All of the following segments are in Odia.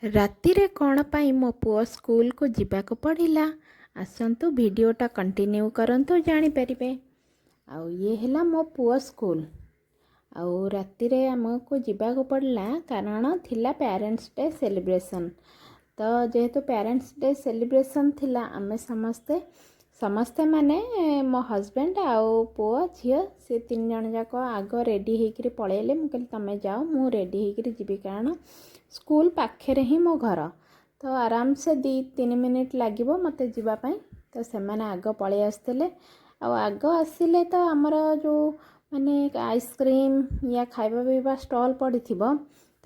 ରାତିରେ କ'ଣ ପାଇଁ ମୋ ପୁଅ ସ୍କୁଲକୁ ଯିବାକୁ ପଡ଼ିଲା? ଆସନ୍ତୁ ଭିଡ଼ିଓଟା କଣ୍ଟିନ୍ୟୁ କରନ୍ତୁ, ଜାଣିପାରିବେ। ଆଉ ଇଏ ହେଲା ମୋ ପୁଅ ସ୍କୁଲ। ଆଉ ରାତିରେ ଆମକୁ ଯିବାକୁ ପଡ଼ିଲା କାରଣ ଥିଲା ପ୍ୟାରେଣ୍ଟସ୍ ଡେ ସେଲିବ୍ରେସନ୍। ତ ଯେହେତୁ ପ୍ୟାରେଣ୍ଟସ୍ ଡେ ସେଲିବ୍ରେସନ୍ ଥିଲା, ଆମେ ସମସ୍ତେ ମାନେ ମୋ ହଜବେଣ୍ଡ ଆଉ ପୁଅ ଝିଅ ସେ 3 ଜଣ ଯାକ ଆଗ ରେଡ଼ି ହେଇକିରି ପଳେଇଲେ। ମୁଁ କହିଲି ତମେ ଯାଅ, ମୁଁ ରେଡ଼ି ହେଇକିରି ଯିବି, କାରଣ ସ୍କୁଲ ପାଖରେ ହିଁ ମୋ ଘର। ତ ଆରାମସେ 2-3 ମିନିଟ୍ ଲାଗିବ ମୋତେ ଯିବା ପାଇଁ। ତ ସେମାନେ ଆଗ ପଳେଇ ଆସିଥିଲେ। ଆଉ ଆଗ ଆସିଲେ ତ ଆମର ଯେଉଁ ମାନେ ଆଇସ୍କ୍ରିମ୍ ୟା ଖାଇବା ପିଇବା ଷ୍ଟଲ୍ ପଡ଼ିଥିବ,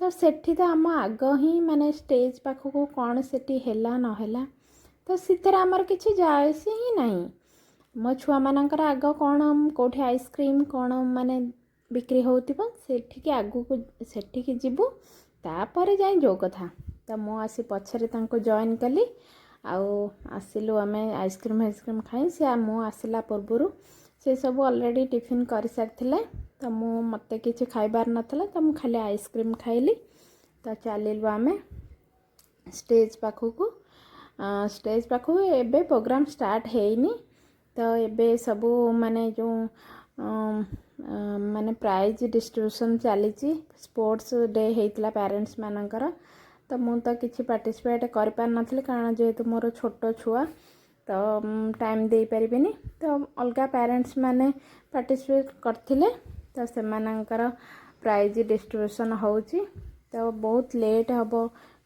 ତ ସେଠି ତ ଆମ ଆଗ ହିଁ ମାନେ ଷ୍ଟେଜ୍ ପାଖକୁ କ'ଣ ସେଠି ହେଲା ନହେଲା ତ ସେଥିରେ ଆମର କିଛି ଯାଏସି ହିଁ ନାହିଁ। ମୋ ଛୁଆମାନଙ୍କର ଆଗ କ'ଣ କେଉଁଠି ଆଇସ୍କ୍ରିମ୍ କ'ଣ ମାନେ ବିକ୍ରି ହେଉଥିବ ସେଠିକି ଯିବୁ, ତାପରେ ଯାଇ ଯେଉଁ କଥା। ତ ମୁଁ ଆସି ପଛରେ ତାଙ୍କୁ ଜଏନ୍ କଲି। ଆଉ ଆସିଲୁ ଆମେ ଆଇସ୍କ୍ରିମ୍ ଖାଇ। ମୁଁ ଆସିଲା ପୂର୍ବରୁ ସେ ସବୁ ଅଲରେଡ଼ି ଟିଫିନ୍ କରିସାରିଥିଲେ। ତ ମୋତେ କିଛି ଖାଇବାର ନଥିଲା, ତ ମୁଁ ଖାଲି ଆଇସ୍କ୍ରିମ୍ ଖାଇଲି। ତ ଚାଲିଲୁ ଆମେ ଷ୍ଟେଜ୍ ପାଖକୁ। ଏବେ ପ୍ରୋଗ୍ରାମ୍ ଷ୍ଟାର୍ଟ ହେଇନି। ତ ଏବେ ସବୁ ମାନେ ଯେଉଁ ମାନେ ପ୍ରାଇଜ୍ ଡିଷ୍ଟ୍ରିବ୍ୟୁସନ୍ ଚାଲିଛି। ସ୍ପୋର୍ଟସ୍ ଡେ ହେଇଥିଲା ପ୍ୟାରେଣ୍ଟସ୍ ମାନଙ୍କର। ତ ମୁଁ ତ କିଛି ପାର୍ଟିସିପେଟ୍ କରିପାରିନଥିଲି, କାରଣ ଯେହେତୁ ମୋର ଛୋଟ ଛୁଆ ତ ଟାଇମ୍ ଦେଇପାରିବିନି। ତ ଅଲଗା ପ୍ୟାରେଣ୍ଟସ୍ ମାନେ ପାର୍ଟିସିପେଟ୍ କରିଥିଲେ। ତ ସେମାନଙ୍କର ପ୍ରାଇଜ୍ ଡିଷ୍ଟ୍ରିବ୍ୟୁସନ୍ ହେଉଛି। ତ ବହୁତ ଲେଟ୍ ହେବ,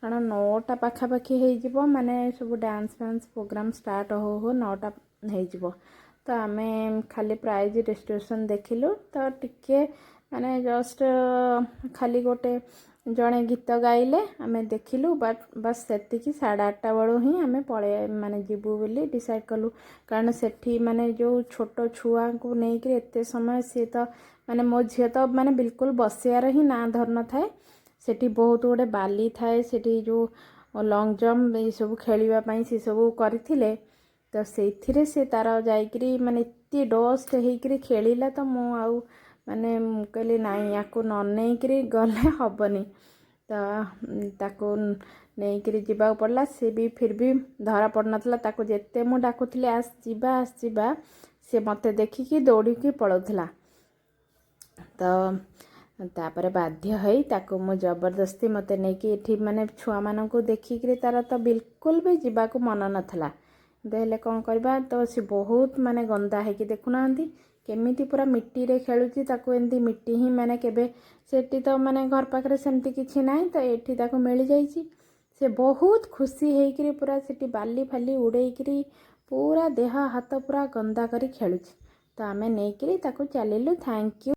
କାରଣ 9ଟା ପାଖାପାଖି ହେଇଯିବ। ମାନେ ସବୁ ଡ୍ୟାନ୍ସ ପ୍ରୋଗ୍ରାମ୍ ଷ୍ଟାର୍ଟ ହଉ 9ଟା ହେଇଯିବ। ତ ଆମେ ଖାଲି ପ୍ରାଇଜ୍ ଡିଷ୍ଟ୍ରିବ୍ୟୁସନ୍ ଦେଖିଲୁ। ତ ଟିକେ ମାନେ ଜଷ୍ଟ ଖାଲି ଗୋଟେ ଜଣେ ଗୀତ ଗାଇଲେ ଆମେ ଦେଖିଲୁ, ବାସ୍ ସେତିକି। 8:30 ବେଳୁ ହିଁ ଆମେ ମାନେ ଯିବୁ ବୋଲି ଡିସାଇଡ଼୍ କଲୁ, କାରଣ ସେଠି ମାନେ ଯେଉଁ ଛୋଟ ଛୁଆଙ୍କୁ ନେଇକରି ଏତେ ସମୟ ସିଏ ତ ମାନେ ମୋ ଝିଅ ତ ମାନେ ବିଲକୁଲ ବସିବାର ହିଁ ନାଁ ଧରିନଥାଏ। ସେଠି ବହୁତ ଗୁଡ଼େ ବାଲି ଥାଏ, ସେଠି ଯେଉଁ ଲଙ୍ଗ୍ ଜମ୍ପ ଏଇସବୁ ଖେଳିବା ପାଇଁ ସେ ସବୁ କରିଥିଲେ। ତ ସେଇଥିରେ ସେ ତାର ଯାଇକିରି ମାନେ ଏତେ ଡଷ୍ଟ ହେଇକିରି ଖେଳିଲା। ତ ମୁଁ ଆଉ ମାନେ କହିଲି ନାଇଁ, ୟାକୁ ନ ନେଇକିରି ଗଲେ ହେବନି। ତ ତାକୁ ନେଇକିରି ଯିବାକୁ ପଡ଼ିଲା। ସେ ବି ଫିର୍ ବି ଧରା ପଡ଼ିନଥିଲା। ତାକୁ ଯେତେ ମୁଁ ଡାକୁଥିଲି ଆସିଯିବା, ସେ ମୋତେ ଦେଖିକି ଦୌଡ଼ିକି ପଳାଉଥିଲା। ତ ତାପରେ ବାଧ୍ୟ ହେଇ ତାକୁ ମୁଁ ଜବରଦସ୍ତି ମୋତେ ନେଇକି ଏଠି ମାନେ ଛୁଆମାନଙ୍କୁ ଦେଖିକିରି ତାର ତ ବିଲକୁଲ ବି ଯିବାକୁ ମନ ନଥିଲା। ହେଲେ କ'ଣ କରିବା, ତ ସେ ବହୁତ ମାନେ ଗନ୍ଦା ହେଇକି ଦେଖୁନାହାନ୍ତି କେମିତି ପୁରା ମିଟିରେ ଖେଳୁଛି। ତାକୁ ଏମିତି ମିଟି ହିଁ ମାନେ କେବେ ସେଠି ତ ମାନେ ଘର ପାଖରେ ସେମିତି କିଛି ନାହିଁ, ତ ଏଠି ତାକୁ ମିଳିଯାଇଛି। ସେ ବହୁତ ଖୁସି ହେଇକିରି ପୁରା ସେଠି ବାଲି ଫାଲି ଉଡ଼େଇକିରି ପୁରା ଦେହ ହାତ ପୁରା ଗନ୍ଦା କରି ଖେଳୁଛି। ତ ଆମେ ନେଇକିରି ତାକୁ ଚାଲିଲୁ। Thank you.